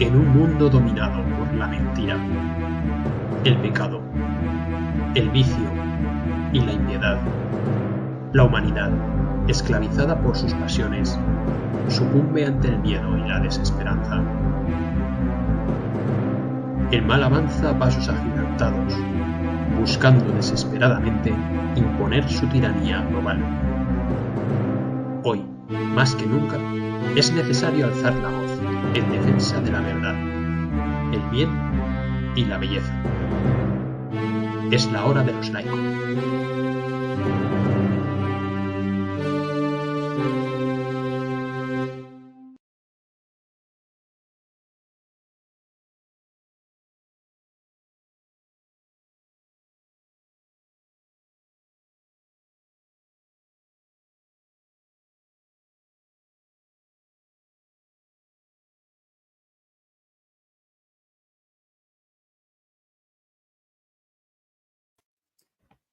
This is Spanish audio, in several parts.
En un mundo dominado por la mentira, el pecado, el vicio y la impiedad, la humanidad, esclavizada por sus pasiones, sucumbe ante el miedo y la desesperanza. El mal avanza a pasos agigantados, buscando desesperadamente imponer su tiranía global. Hoy, más que nunca, es necesario alzar la voz en defensa de la verdad, el bien y la belleza. Es la hora de los laicos.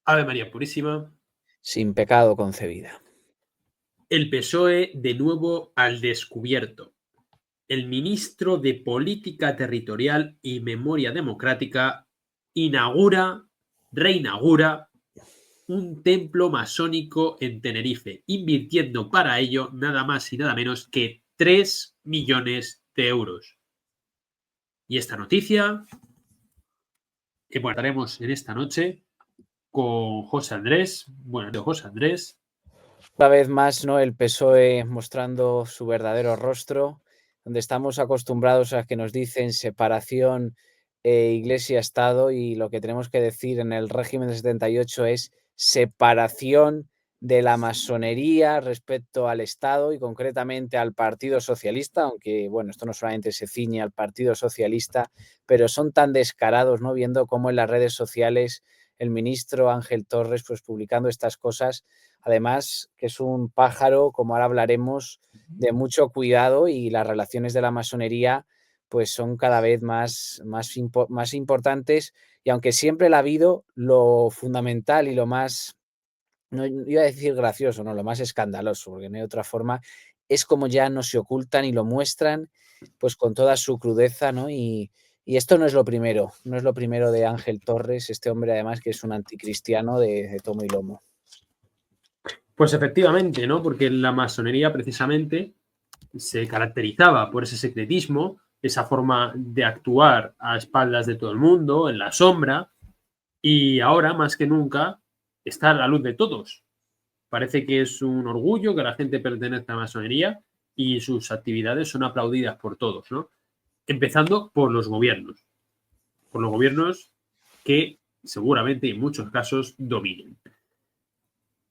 Ave María Purísima. Sin pecado concebida. El PSOE de nuevo al descubierto. El ministro de Política Territorial y Memoria Democrática reinaugura un templo masónico en Tenerife, invirtiendo para ello nada más y nada menos que 3 millones de euros. Y esta noticia que guardaremos en esta noche con José Andrés. Bueno, José Andrés. Una vez más, ¿no? El PSOE mostrando su verdadero rostro, donde estamos acostumbrados a que nos dicen separación Iglesia-Estado, y lo que tenemos que decir en el régimen del 78 es separación de la masonería respecto al Estado y concretamente al Partido Socialista, aunque bueno, esto no solamente se ciñe al Partido Socialista, pero son tan descarados, ¿no? Viendo cómo en las redes sociales el ministro Ángel Torres, pues publicando estas cosas. Además, que es un pájaro, como ahora hablaremos, de mucho cuidado, y las relaciones de la masonería pues son cada vez más importantes, y aunque siempre la ha habido, lo fundamental y lo más, no iba a decir gracioso, no, lo más escandaloso, porque no hay otra forma, es como ya no se ocultan y lo muestran pues con toda su crudeza, ¿no? Y esto no es lo primero de Ángel Torres, este hombre además que es un anticristiano de tomo y lomo. Pues efectivamente, ¿no? Porque la masonería precisamente se caracterizaba por ese secretismo, esa forma de actuar a espaldas de todo el mundo, en la sombra, y ahora más que nunca está a la luz de todos. Parece que es un orgullo que la gente pertenezca a la masonería y sus actividades son aplaudidas por todos, ¿no? Empezando por los gobiernos que seguramente en muchos casos dominen.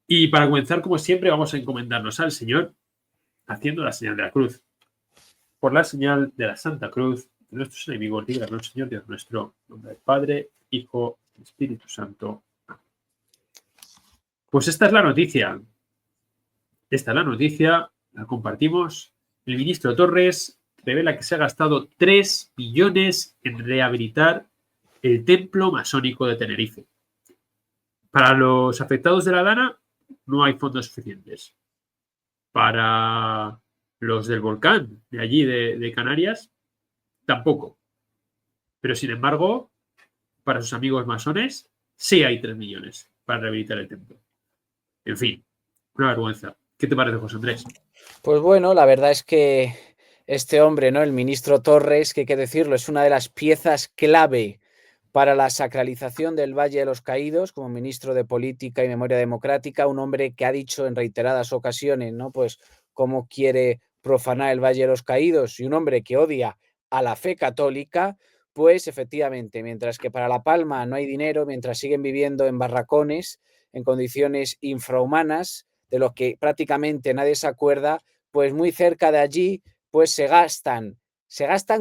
Y para comenzar, como siempre, vamos a encomendarnos al Señor haciendo la señal de la cruz. Por la señal de la Santa Cruz, de nuestros enemigos, líbranos, Señor Dios nuestro, en nombre del Padre, Hijo y Espíritu Santo. Pues esta es la noticia. La compartimos. El ministro Torres revela que se ha gastado 3 millones en rehabilitar el templo masónico de Tenerife. Para los afectados de la Dana no hay fondos suficientes. Para los del volcán de allí, de Canarias, tampoco. Pero sin embargo, para sus amigos masones, sí hay 3 millones para rehabilitar el templo. En fin, una vergüenza. ¿Qué te parece, José Andrés? Pues bueno, la verdad es que este hombre, ¿no? El ministro Torres, que hay que decirlo, es una de las piezas clave para la sacralización del Valle de los Caídos como ministro de Política y Memoria Democrática, un hombre que ha dicho en reiteradas ocasiones, ¿no? Pues cómo quiere profanar el Valle de los Caídos, y un hombre que odia a la fe católica. Pues efectivamente, mientras que para La Palma no hay dinero, mientras siguen viviendo en barracones, en condiciones infrahumanas, de lo que prácticamente nadie se acuerda, pues muy cerca de allí pues se gastan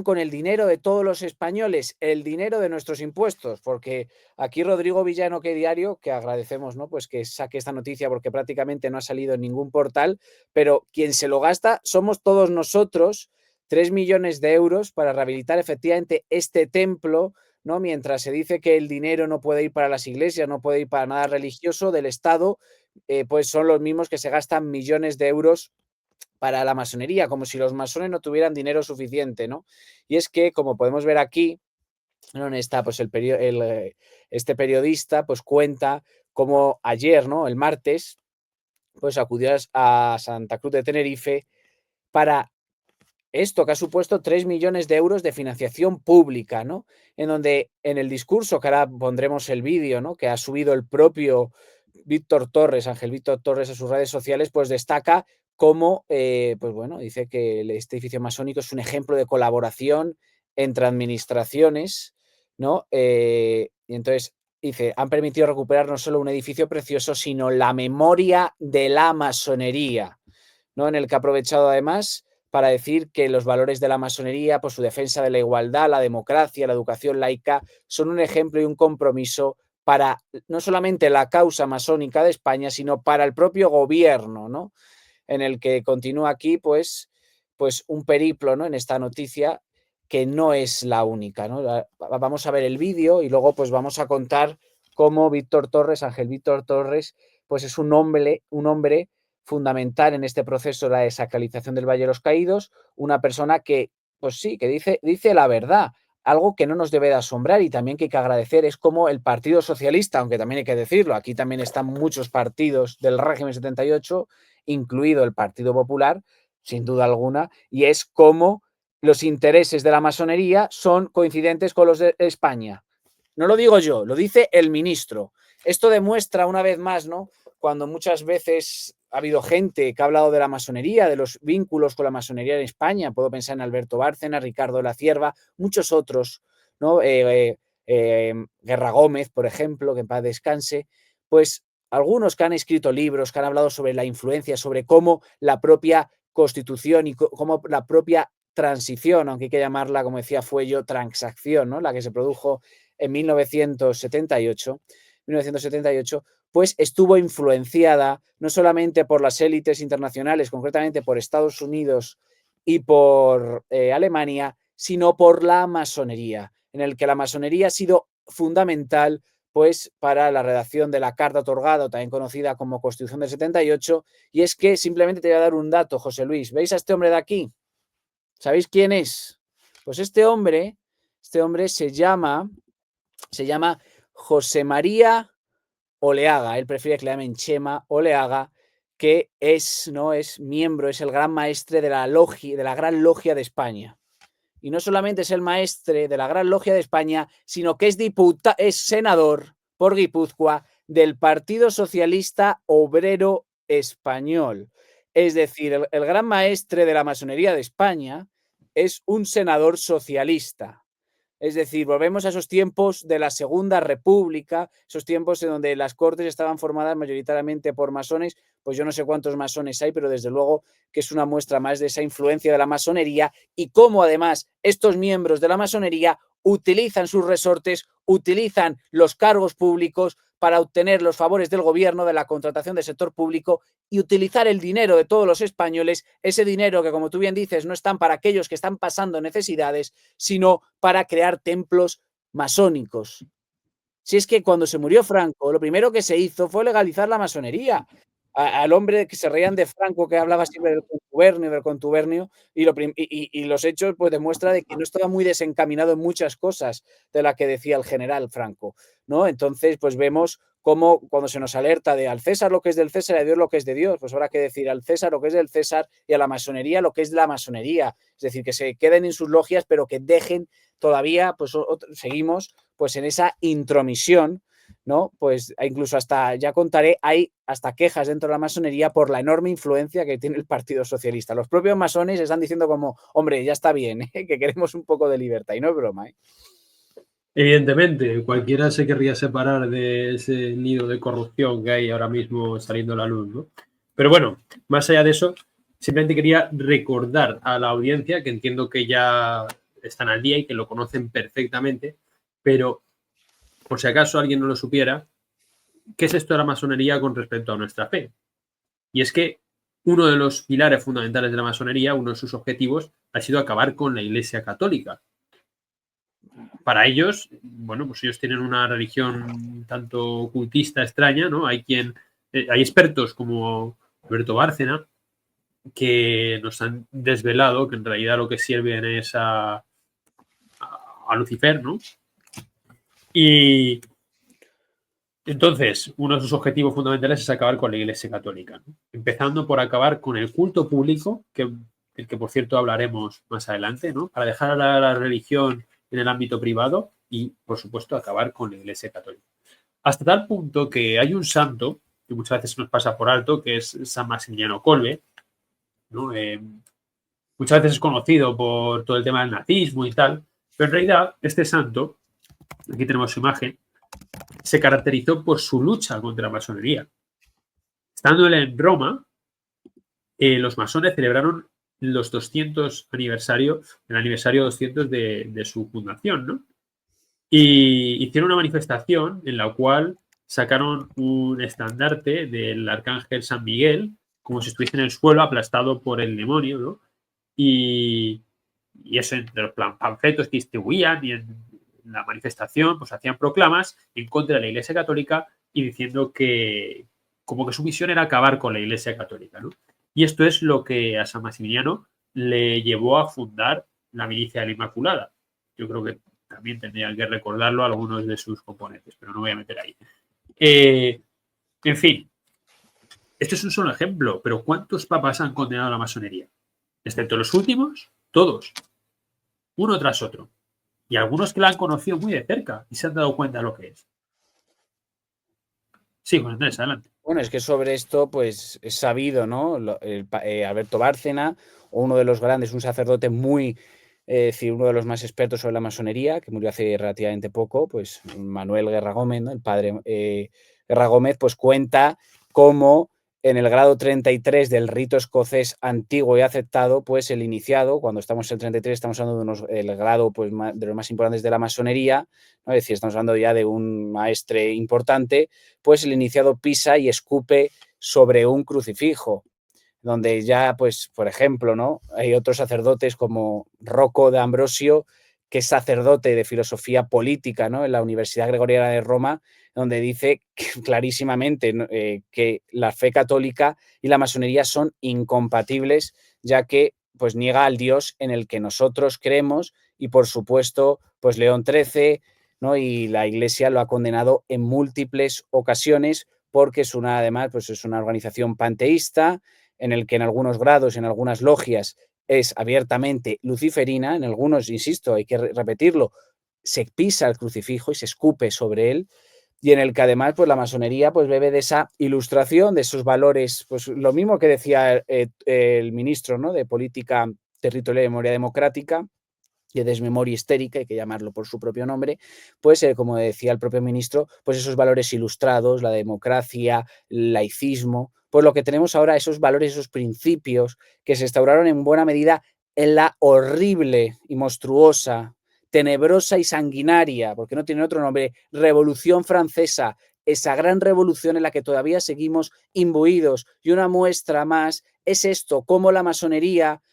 con el dinero de todos los españoles, el dinero de nuestros impuestos, porque aquí Rodrigo Villano, que diario, que agradecemos, ¿no? Pues que saque esta noticia porque prácticamente no ha salido en ningún portal, pero quien se lo gasta somos todos nosotros, 3 millones de euros para rehabilitar efectivamente este templo, ¿no? Mientras se dice que el dinero no puede ir para las iglesias, no puede ir para nada religioso del Estado, pues son los mismos que se gastan millones de euros para la masonería, como si los masones no tuvieran dinero suficiente, ¿no? Y es que, como podemos ver aquí, ¿no? Pues este periodista pues cuenta cómo ayer, ¿no? El martes, pues acudió a Santa Cruz de Tenerife para esto que ha supuesto 3 millones de euros de financiación pública, ¿no? En donde en el discurso, que ahora pondremos el vídeo, ¿no? Que ha subido el propio Víctor Torres, Ángel Víctor Torres, a sus redes sociales, pues destaca cómo, pues bueno, dice que este edificio masónico es un ejemplo de colaboración entre administraciones, ¿no? Y entonces dice, han permitido recuperar no solo un edificio precioso, sino la memoria de la masonería, ¿no? En el que ha aprovechado además para decir que los valores de la masonería, por su defensa de la igualdad, la democracia, la educación laica, son un ejemplo y un compromiso para no solamente la causa masónica de España, sino para el propio gobierno, ¿no? En el que continúa aquí, pues un periplo, ¿no? En esta noticia que no es la única, ¿no? Vamos a ver el vídeo y luego pues vamos a contar cómo Víctor Torres, Ángel Víctor Torres, pues es un hombre fundamental en este proceso de la desacralización del Valle de los Caídos, una persona que, pues sí, que dice la verdad, algo que no nos debe de asombrar y también que hay que agradecer es como el Partido Socialista, aunque también hay que decirlo, aquí también están muchos partidos del régimen 78, incluido el Partido Popular, sin duda alguna, y es como los intereses de la masonería son coincidentes con los de España. No lo digo yo, lo dice el ministro. Esto demuestra una vez más, ¿no? Cuando muchas veces ha habido gente que ha hablado de la masonería, de los vínculos con la masonería en España, puedo pensar en Alberto Bárcena, Ricardo de la Cierva, muchos otros, ¿no? Guerra Gómez, por ejemplo, que en paz descanse, pues algunos que han escrito libros, que han hablado sobre la influencia, sobre cómo la propia Constitución y cómo la propia transición, aunque hay que llamarla, como decía Fuello, transacción, ¿no? La que se produjo en 1978, pues estuvo influenciada no solamente por las élites internacionales, concretamente por Estados Unidos y por Alemania, sino por la masonería, en el que la masonería ha sido fundamental pues para la redacción de la Carta Otorgada, también conocida como Constitución del 78, y es que simplemente te voy a dar un dato, José Luis. ¿Veis a este hombre de aquí? ¿Sabéis quién es? Pues este hombre se llama José María Oleaga, él prefiere que le llamen Chema Oleaga, que es miembro, es el gran maestre de la Gran Logia de España. Y no solamente es el maestre de la Gran Logia de España, sino que es senador por Guipúzcoa del Partido Socialista Obrero Español. Es decir, el gran maestre de la masonería de España es un senador socialista. Es decir, volvemos a esos tiempos de la Segunda República, esos tiempos en donde las cortes estaban formadas mayoritariamente por masones, pues yo no sé cuántos masones hay, pero desde luego que es una muestra más de esa influencia de la masonería y cómo además estos miembros de la masonería utilizan sus resortes, utilizan los cargos públicos para obtener los favores del gobierno, de la contratación del sector público y utilizar el dinero de todos los españoles, ese dinero que, como tú bien dices, no están para aquellos que están pasando necesidades, sino para crear templos masónicos. Si es que cuando se murió Franco, lo primero que se hizo fue legalizar la masonería. Al hombre que se reían de Franco, que hablaba siempre del contubernio, y los hechos pues demuestra de que no estaba muy desencaminado en muchas cosas de las que decía el general Franco, ¿no? Entonces, pues vemos cómo cuando se nos alerta de al César lo que es del César y a Dios lo que es de Dios, pues habrá que decir al César lo que es del César y a la masonería lo que es de la masonería. Es decir, que se queden en sus logias, pero que dejen todavía, pues seguimos pues en esa intromisión, ¿no? Pues incluso hasta, ya contaré, hay hasta quejas dentro de la masonería por la enorme influencia que tiene el Partido Socialista. Los propios masones están diciendo como, hombre, ya está bien, que queremos un poco de libertad, y no es broma, ¿eh? Evidentemente, cualquiera se querría separar de ese nido de corrupción que hay ahora mismo saliendo a la luz, ¿no? Pero bueno, más allá de eso, simplemente quería recordar a la audiencia, que entiendo que ya están al día y que lo conocen perfectamente, pero por si acaso alguien no lo supiera, ¿qué es esto de la masonería con respecto a nuestra fe? Y es que uno de los pilares fundamentales de la masonería, uno de sus objetivos, ha sido acabar con la Iglesia Católica. Para ellos, bueno, pues ellos tienen una religión tanto ocultista, extraña, ¿no? Hay expertos como Alberto Bárcena, que nos han desvelado que en realidad lo que sirven es a Lucifer, ¿no? Y entonces, uno de sus objetivos fundamentales es acabar con la Iglesia Católica, ¿no? Empezando por acabar con el culto público, del que por cierto hablaremos más adelante, ¿no? Para dejar a la religión en el ámbito privado y, por supuesto, acabar con la Iglesia Católica. Hasta tal punto que hay un santo, que muchas veces nos pasa por alto, que es San Maximiliano Kolbe, ¿no? Muchas veces es conocido por todo el tema del nazismo y tal, pero en realidad este santo, aquí tenemos su imagen, se caracterizó por su lucha contra la masonería. Estando él en Roma, los masones celebraron los 200 aniversario, el aniversario 200 de su fundación, ¿no? Y hicieron una manifestación en la cual sacaron un estandarte del arcángel San Miguel, como si estuviese en el suelo aplastado por el demonio, ¿no? Y eso entre los panfletos que distribuían y en la manifestación, pues hacían proclamas en contra de la Iglesia Católica y diciendo que como que su misión era acabar con la Iglesia Católica, ¿no? Y esto es lo que a San Maximiliano le llevó a fundar la Milicia de la Inmaculada. Yo creo que también tendrían que recordarlo algunos de sus componentes, pero no voy a meter ahí. En fin, este es un solo ejemplo, pero ¿cuántos papas han condenado a la masonería? Excepto los últimos, todos, uno tras otro. Y algunos que la han conocido muy de cerca y se han dado cuenta de lo que es. Sí, Juan Andrés, adelante. Bueno, es que sobre esto, pues es sabido, ¿no? Alberto Bárcena, uno de los grandes, un sacerdote muy, decir, uno de los más expertos sobre la masonería, que murió hace relativamente poco, pues Manuel Guerra Gómez, ¿no? El padre Guerra Gómez, pues cuenta cómo en el grado 33 del rito escocés antiguo y aceptado, pues el iniciado, cuando estamos en el 33, estamos hablando de el grado pues, de los más importantes de la masonería, ¿no? Es decir, estamos hablando ya de un maestre importante, pues el iniciado pisa y escupe sobre un crucifijo, donde ya, pues, por ejemplo, ¿no? Hay otros sacerdotes como Rocco de Ambrosio, que es sacerdote de filosofía política, ¿no? En la Universidad Gregoriana de Roma, donde dice clarísimamente que la fe católica y la masonería son incompatibles, ya que pues niega al Dios en el que nosotros creemos y por supuesto pues León XIII, ¿no? Y la Iglesia lo ha condenado en múltiples ocasiones porque es una, además, pues es una organización panteísta en el que en algunos grados, en algunas logias, es abiertamente luciferina, en algunos, insisto, hay que repetirlo, se pisa el crucifijo y se escupe sobre él, y en el que además pues la masonería pues bebe de esa ilustración, de esos valores, pues lo mismo que decía el ministro, ¿no? De Política Territorial y Memoria Democrática, y de desmemoria histérica, hay que llamarlo por su propio nombre, pues como decía el propio ministro, pues esos valores ilustrados, la democracia, el laicismo, pues lo que tenemos ahora, esos valores, esos principios que se instauraron en buena medida en la horrible y monstruosa, tenebrosa y sanguinaria, porque no tiene otro nombre, Revolución Francesa, esa gran revolución en la que todavía seguimos imbuidos. Y una muestra más es esto, cómo la masonería,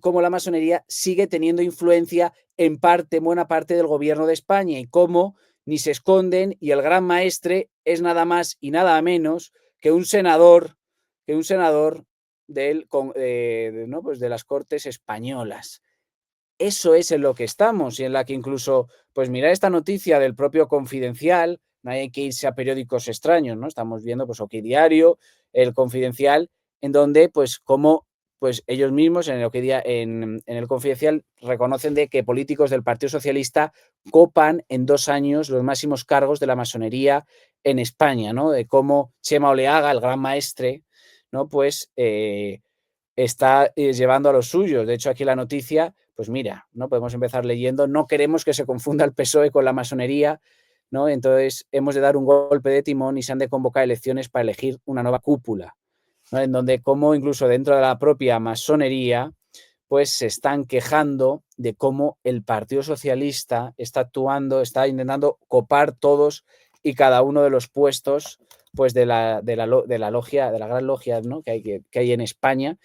cómo la masonería sigue teniendo influencia en buena parte del gobierno de España y cómo ni se esconden y el gran maestre es nada más y nada menos que un senador ¿no? Pues de las Cortes españolas. Eso es en lo que estamos y en la que incluso, pues mirar esta noticia del propio Confidencial, no hay que irse a periódicos extraños, ¿no? Estamos viendo, pues, OK Diario, el Confidencial, en donde, pues, como pues ellos mismos en el Confidencial reconocen de que políticos del Partido Socialista copan en 2 años los máximos cargos de la masonería en España, ¿no? De cómo Chema Oleaga, el gran maestre, ¿no? Pues está llevando a los suyos. De hecho, aquí la noticia, pues mira, ¿no? Podemos empezar leyendo, no queremos que se confunda el PSOE con la masonería, ¿no? Entonces hemos de dar un golpe de timón y se han de convocar elecciones para elegir una nueva cúpula, ¿no? En donde como incluso dentro de la propia masonería, pues se están quejando de cómo el Partido Socialista está actuando, está intentando copar todos y cada uno de los puestos pues de la logia, de la gran logia, ¿no? que hay en España,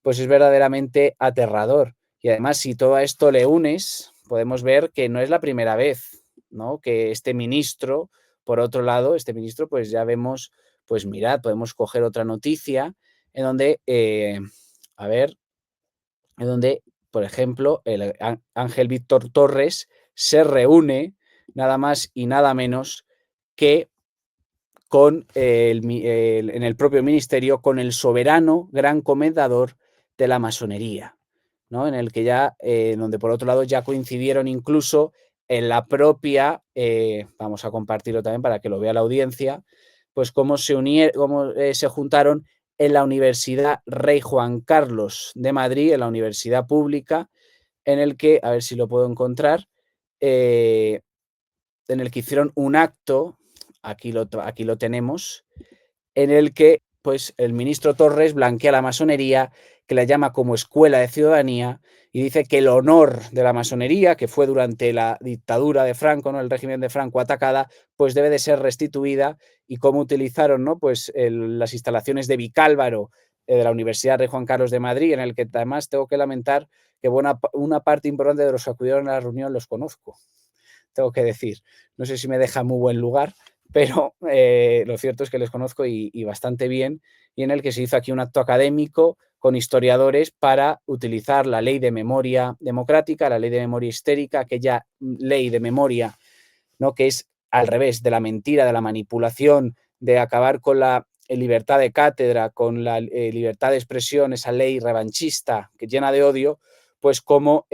pues es verdaderamente aterrador. Y además, si todo esto le unes, podemos ver que no es la primera vez, ¿no? Que este ministro, por otro lado, pues ya vemos, pues mirad, podemos coger otra noticia en donde, por ejemplo, el Ángel Víctor Torres se reúne nada más y nada menos que en el propio ministerio con el soberano gran comendador de la masonería, ¿no? En el que ya, donde por otro lado ya coincidieron incluso en la propia, vamos a compartirlo también para que lo vea la audiencia, pues cómo se juntaron en la Universidad Rey Juan Carlos de Madrid, en la universidad pública, en el que, a ver si lo puedo encontrar, en el que hicieron un acto, aquí lo tenemos, en el que pues, el ministro Torres blanquea la masonería, que la llama como escuela de ciudadanía, y dice que el honor de la masonería, que fue durante la dictadura de Franco, ¿no? El régimen de Franco atacada, pues debe de ser restituida, y cómo utilizaron, ¿no? Pues las instalaciones de Vicálvaro, de la Universidad Rey Juan Carlos de Madrid, en el que además tengo que lamentar que una parte importante de los que acudieron a la reunión los conozco, tengo que decir. No sé si me deja muy buen lugar, pero lo cierto es que les conozco y bastante bien, y en el que se hizo aquí un acto académico con historiadores para utilizar la ley de memoria democrática, la ley de memoria histérica, aquella ley de memoria, ¿no? Que es al revés de la mentira, de la manipulación, de acabar con la libertad de cátedra, con la libertad de expresión, esa ley revanchista que llena de odio, pues como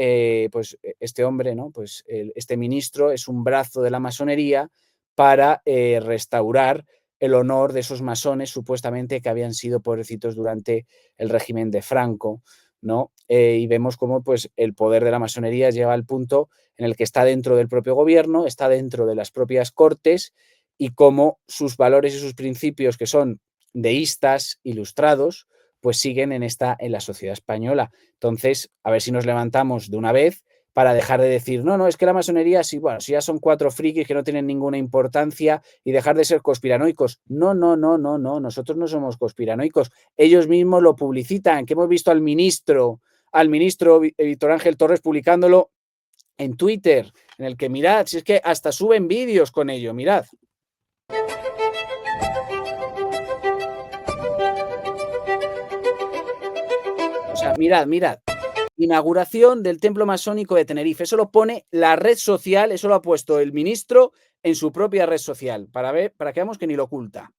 pues este hombre, ¿no? Pues este ministro es un brazo de la masonería para restaurar el honor de esos masones supuestamente que habían sido pobrecitos durante el régimen de Franco, ¿no? Y vemos cómo pues, el poder de la masonería lleva al punto en el que está dentro del propio gobierno, está dentro de las propias cortes, y cómo sus valores y sus principios, que son deístas, ilustrados, pues siguen en la sociedad española. Entonces, a ver si nos levantamos de una vez para dejar de decir, no, es que la masonería, sí, bueno, si ya son 4 frikis que no tienen ninguna importancia, y dejar de ser conspiranoicos. No, nosotros no somos conspiranoicos. Ellos mismos lo publicitan, que hemos visto al ministro Víctor Ángel Torres publicándolo en Twitter, en el que mirad, si es que hasta suben vídeos con ello, mirad. O sea, mirad. Inauguración del Templo Masónico de Tenerife. Eso lo pone la red social, eso lo ha puesto el ministro en su propia red social, para que veamos que ni lo oculta.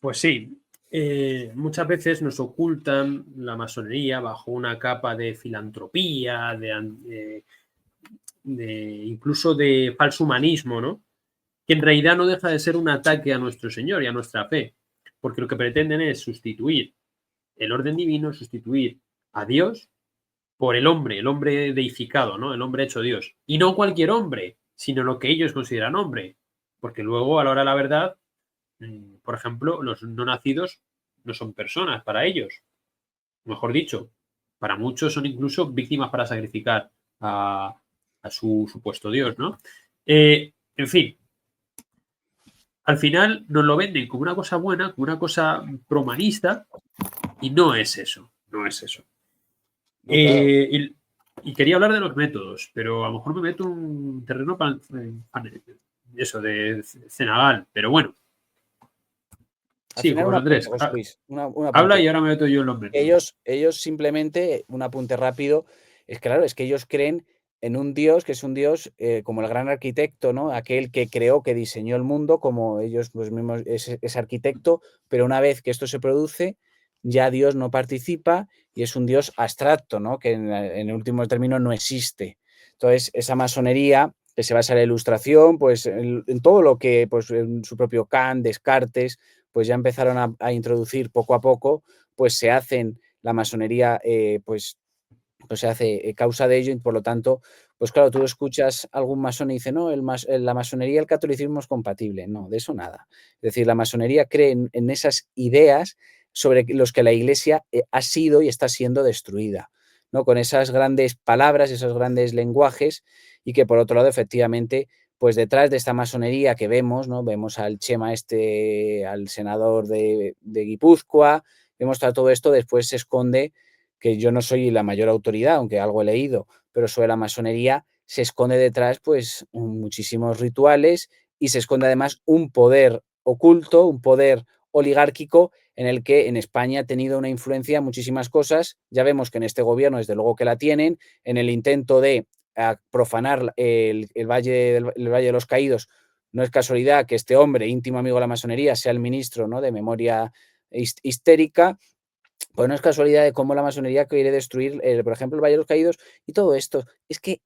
Pues sí, muchas veces nos ocultan la masonería bajo una capa de filantropía, incluso de falso humanismo, ¿no? Que en realidad no deja de ser un ataque a nuestro Señor y a nuestra fe, porque lo que pretenden es sustituir el orden divino, sustituir a Dios por el hombre deificado, ¿no? El hombre hecho Dios. Y no cualquier hombre, sino lo que ellos consideran hombre, porque luego, a la hora de la verdad, por ejemplo, los no nacidos no son personas para ellos. Mejor dicho, para muchos son incluso víctimas para sacrificar a su supuesto Dios, ¿no? En fin, al final nos lo venden como una cosa buena, como una cosa prohumanista, y no es eso, no es eso. No, claro. Y quería hablar de los métodos, pero a lo mejor me meto en un terreno eso de Cenagal, pero bueno. Sí, Juan Andrés, habla y ahora me meto yo en los métodos. Ellos simplemente, un apunte rápido, es claro, es que ellos creen en un Dios que es un Dios como el gran arquitecto, ¿no? Aquel que creó, que diseñó el mundo, como ellos pues, mismos es arquitecto, pero una vez que esto se produce, ya Dios no participa y es un Dios abstracto, ¿no? Que en último término no existe. Entonces, esa masonería que se basa en la ilustración, pues en todo lo que, pues en su propio Kant, Descartes, pues ya empezaron a introducir poco a poco, pues se hacen la masonería, pues se hace causa de ello y por lo tanto, pues claro, tú escuchas a algún masón y dice, no, la masonería y el catolicismo es compatible. No, de eso nada. Es decir, la masonería cree en esas ideas sobre los que la Iglesia ha sido y está siendo destruida, ¿no? Con esas grandes palabras, esos grandes lenguajes y que por otro lado, efectivamente, pues detrás de esta masonería que vemos, ¿no? Vemos al Chema al senador de Guipúzcoa, vemos todo esto, después se esconde, que yo no soy la mayor autoridad, aunque algo he leído, pero sobre la masonería se esconde detrás pues muchísimos rituales y se esconde además un poder oculto, un poder oligárquico en el que en España ha tenido una influencia en muchísimas cosas. Ya vemos que en este gobierno desde luego que la tienen, en el intento de profanar el Valle de los Caídos. No es casualidad que este hombre, íntimo amigo de la masonería, sea el ministro, ¿no?, de memoria histérica. Pues no es casualidad de cómo la masonería quiere destruir, por ejemplo, el Valle de los Caídos y todo esto. Es que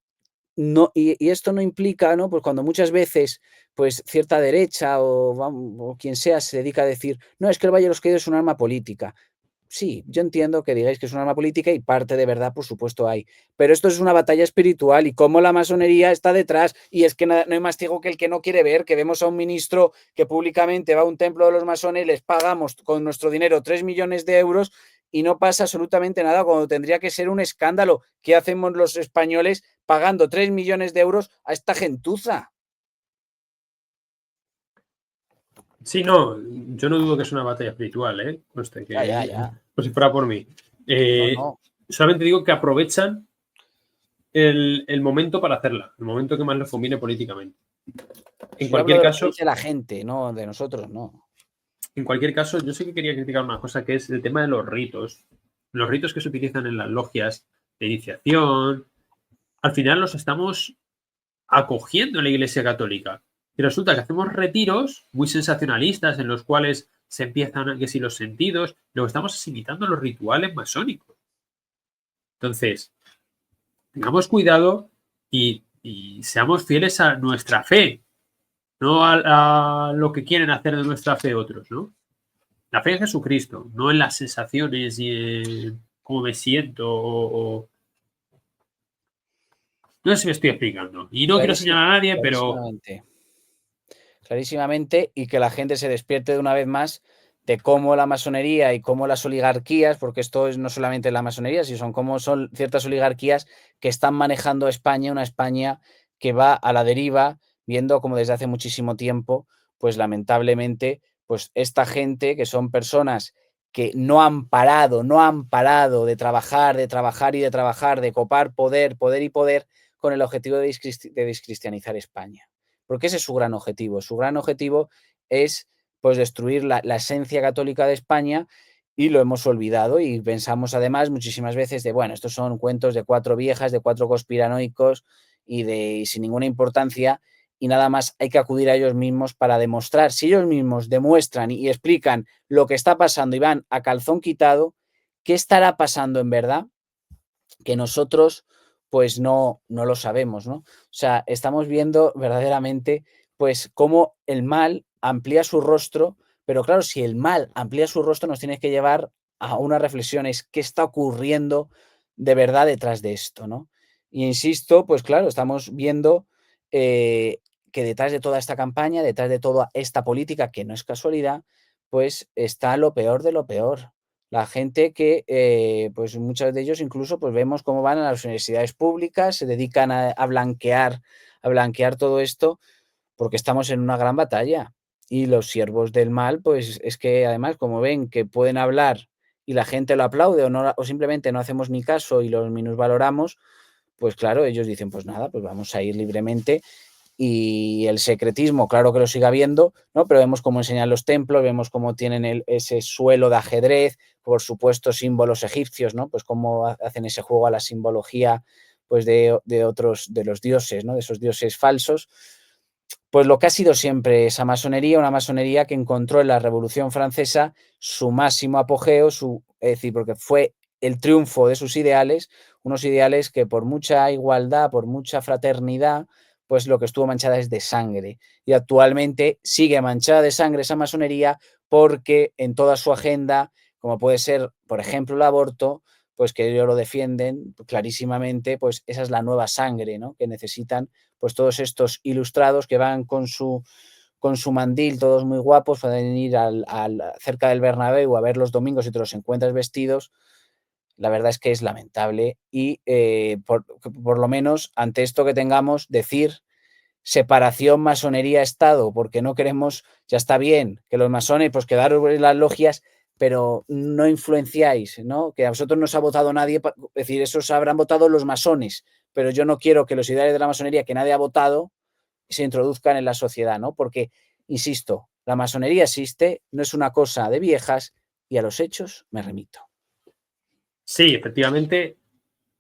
no, y esto no implica, ¿no? Pues cuando muchas veces, pues cierta derecha o quien sea se dedica a decir, no, es que el Valle de los Caídos es un arma política. Sí, yo entiendo que digáis que es un arma política y parte de verdad, por supuesto, hay. Pero esto es una batalla espiritual y cómo la masonería está detrás. Y es que no hay más ciego que el que no quiere ver, que vemos a un ministro que públicamente va a un templo de los masones, les pagamos con nuestro dinero 3 millones de euros y no pasa absolutamente nada cuando tendría que ser un escándalo. ¿Qué hacemos los españoles pagando 3 millones de euros a esta gentuza? Sí, no, yo no dudo que es una batalla espiritual, ¿eh? Conste que, Ya. pues si fuera por mí. No. Solamente digo que aprovechan el momento para hacerla, el momento que más les conviene políticamente. En Si yo hablo cualquier de lo que caso, dice la gente, no de nosotros, no. yo sí que quería criticar una cosa, que es el tema de los ritos. Los ritos que se utilizan en las logias de iniciación, al final los estamos acogiendo en la Iglesia Católica. Y resulta que hacemos retiros muy sensacionalistas en los cuales se empiezan que si los sentidos, luego estamos imitando los rituales masónicos. Entonces, tengamos cuidado y seamos fieles a nuestra fe, no a lo que quieren hacer de nuestra fe otros, ¿no? La fe en Jesucristo, no en las sensaciones y en cómo me siento no sé si me estoy explicando. Y no quiero señalar a nadie, pero clarísimamente, y que la gente se despierte de una vez más de cómo la masonería y cómo las oligarquías, porque esto es no solamente la masonería, sino son cómo son ciertas oligarquías que están manejando España, una España que va a la deriva, viendo como desde hace muchísimo tiempo, pues lamentablemente, pues esta gente que son personas que no han parado de trabajar, de copar poder y poder con el objetivo de descristianizar España. Porque ese es su gran objetivo. Su gran objetivo es pues destruir la esencia católica de España y lo hemos olvidado y pensamos además muchísimas veces de, bueno, estos son cuentos de 4 viejas, de 4 conspiranoicos y sin ninguna importancia y nada más hay que acudir a ellos mismos para demostrar, si ellos mismos demuestran y explican lo que está pasando y van a calzón quitado, ¿qué estará pasando en verdad? Que nosotros pues no lo sabemos, ¿no? O sea, estamos viendo verdaderamente pues cómo el mal amplía su rostro, pero claro, si el mal amplía su rostro nos tiene que llevar a unas reflexiones, ¿qué está ocurriendo de verdad detrás de esto, ¿no? Y insisto, pues claro, estamos viendo que detrás de toda esta campaña, detrás de toda esta política, que no es casualidad, pues está lo peor de lo peor. La gente que, pues muchos de ellos incluso pues vemos cómo van a las universidades públicas, se dedican a blanquear todo esto, porque estamos en una gran batalla. Y los siervos del mal, pues es que además como ven que pueden hablar y la gente lo aplaude o simplemente no hacemos ni caso y los minusvaloramos, pues claro, ellos dicen, pues nada, pues vamos a ir libremente y el secretismo, claro que lo sigue habiendo, ¿no? Pero vemos cómo enseñan los templos, vemos cómo tienen ese suelo de ajedrez, por supuesto símbolos egipcios, ¿no? Pues cómo hacen ese juego a la simbología pues de otros, de los dioses, ¿no? De esos dioses falsos. Pues lo que ha sido siempre esa masonería, una masonería que encontró en la Revolución Francesa su máximo apogeo, es decir, porque fue el triunfo de sus ideales, unos ideales que por mucha igualdad, por mucha fraternidad, pues lo que estuvo manchada es de sangre. Y actualmente sigue manchada de sangre esa masonería porque en toda su agenda, como puede ser, por ejemplo, el aborto, pues que ellos lo defienden clarísimamente, pues esa es la nueva sangre, ¿no? Que necesitan pues todos estos ilustrados que van con su mandil, todos muy guapos, pueden ir cerca del Bernabéu a ver los domingos y te los encuentras vestidos. La verdad es que es lamentable y por lo menos ante esto que tengamos, decir separación masonería-estado, porque no queremos, ya está bien que los masones, pues quedaros en las logias, pero no influenciáis, ¿no? Que a vosotros no os ha votado nadie, es decir, esos habrán votado los masones, pero yo no quiero que los ideales de la masonería que nadie ha votado se introduzcan en la sociedad, ¿no? Porque, insisto, la masonería existe, no es una cosa de viejas y a los hechos me remito. Sí, efectivamente,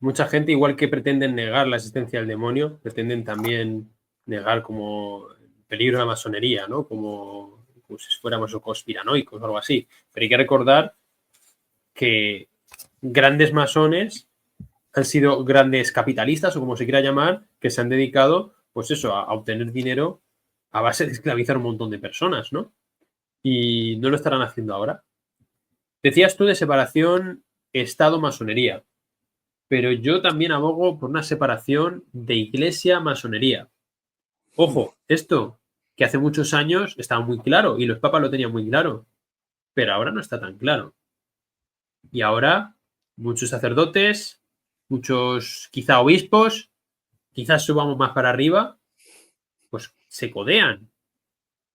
mucha gente, igual que pretenden negar la existencia del demonio, pretenden también negar como el peligro de la masonería, ¿no? Como si fuéramos conspiranoicos o algo así. Pero hay que recordar que grandes masones han sido grandes capitalistas, o como se quiera llamar, que se han dedicado, pues eso, a obtener dinero a base de esclavizar un montón de personas, ¿no? Y no lo estarán haciendo ahora. Decías tú de separación Estado-masonería, pero yo también abogo por una separación de iglesia-masonería. Ojo, esto que hace muchos años estaba muy claro y los papas lo tenían muy claro, pero ahora no está tan claro. Y ahora muchos sacerdotes, muchos quizá obispos, quizás subamos más para arriba, pues se codean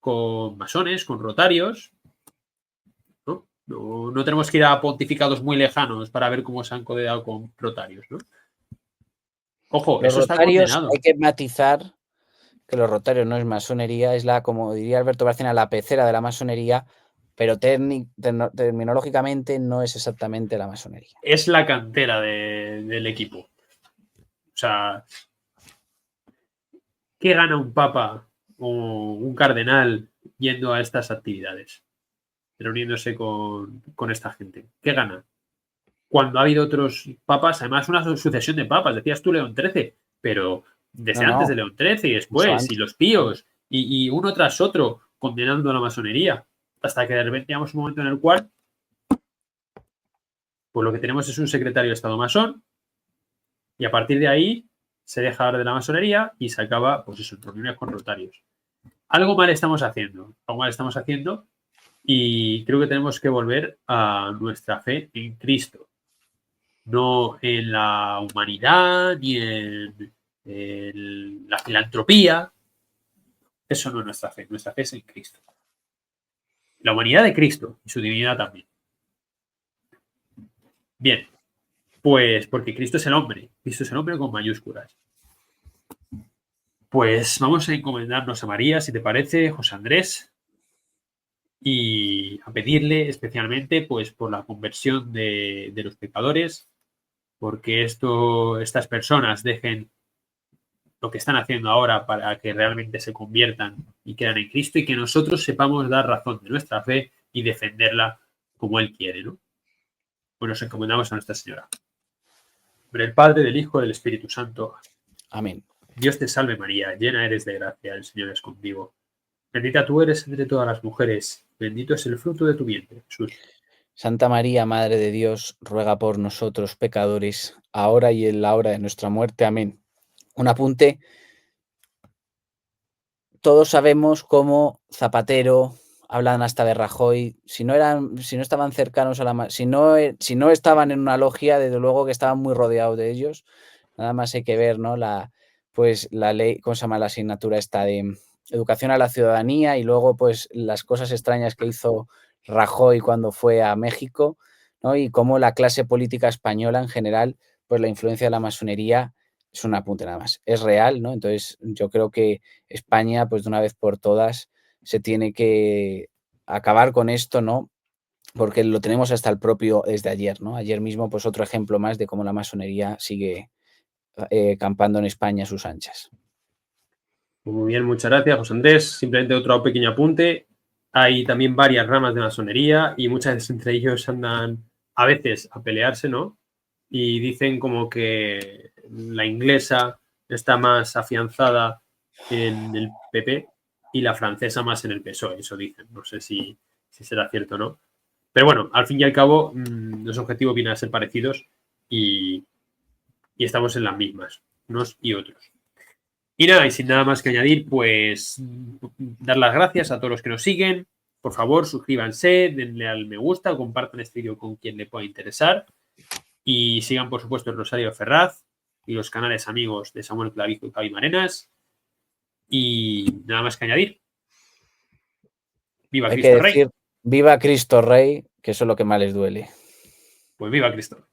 con masones, con rotarios, ¿no? No tenemos que ir a pontificados muy lejanos para ver cómo se han codeado con rotarios, ¿no? Ojo, Los eso está rotarios, condenado. hay que matizar que los rotarios no es masonería, es como diría Alberto Barcena, la pecera de la masonería, pero terminológicamente no es exactamente la masonería. Es la cantera del equipo. O sea, ¿qué gana un papa o un cardenal yendo a estas actividades? Reuniéndose con esta gente. ¿Qué gana? Cuando ha habido otros papas, además una sucesión de papas, decías tú León XIII, pero desde antes de León XIII y después, y los píos, y uno tras otro condenando a la masonería, hasta que de repente llegamos un momento en el cual pues lo que tenemos es un secretario de Estado masón, y a partir de ahí se deja hablar de la masonería y se acaba, pues eso, en reuniones con rotarios. Algo mal estamos haciendo, y creo que tenemos que volver a nuestra fe en Cristo, no en la humanidad ni en la filantropía. Eso no es nuestra fe es en Cristo. La humanidad de Cristo y su divinidad también. Bien, pues porque Cristo es el hombre con mayúsculas. Pues vamos a encomendarnos a María, si te parece, José Andrés, y a pedirle especialmente pues por la conversión de los pecadores, porque estas personas dejen lo que están haciendo ahora para que realmente se conviertan y quedan en Cristo, y que nosotros sepamos dar razón de nuestra fe y defenderla como Él quiere, ¿no? Pues nos encomendamos a Nuestra Señora. Del Padre, del Hijo, del Espíritu Santo. Amén. Dios te salve María, llena eres de gracia, el Señor es contigo. Bendita tú eres entre todas las mujeres, bendito es el fruto de tu vientre, Jesús. Santa María, Madre de Dios, ruega por nosotros pecadores, ahora y en la hora de nuestra muerte. Amén. Un apunte. Todos sabemos cómo Zapatero, hablan hasta de Rajoy, si no estaban cercanos a si no estaban en una logia, desde luego que estaban muy rodeados de ellos. Nada más hay que ver, ¿no? La ley, ¿cómo se llama? La asignatura esta de educación a la ciudadanía, y luego pues las cosas extrañas que hizo Rajoy cuando fue a México, ¿no? Y cómo la clase política española en general, pues la influencia de la masonería es un apunte nada más, es real, ¿no? Entonces yo creo que España, pues de una vez por todas, se tiene que acabar con esto, ¿no? Porque lo tenemos hasta desde ayer, ¿no? Ayer mismo, pues otro ejemplo más de cómo la masonería sigue campando en España a sus anchas. Muy bien, muchas gracias, José Andrés. Simplemente otro pequeño apunte. Hay también varias ramas de masonería y muchas veces entre ellos andan a veces a pelearse, ¿no? Y dicen como que la inglesa está más afianzada en el PP y la francesa más en el PSOE, eso dicen. No sé si será cierto o no. Pero bueno, al fin y al cabo, los objetivos vienen a ser parecidos y estamos en las mismas, unos y otros. Y nada, y sin nada más que añadir, pues dar las gracias a todos los que nos siguen. Por favor, suscríbanse, denle al me gusta, compartan este vídeo con quien le pueda interesar. Y sigan, por supuesto, el Rosario Ferraz y los canales amigos de Samuel Clavijo y Javi Marenas. Y nada más que añadir. ¡Viva Hay Cristo que Rey! decir, viva Cristo Rey, que eso es lo que más les duele. Pues viva Cristo.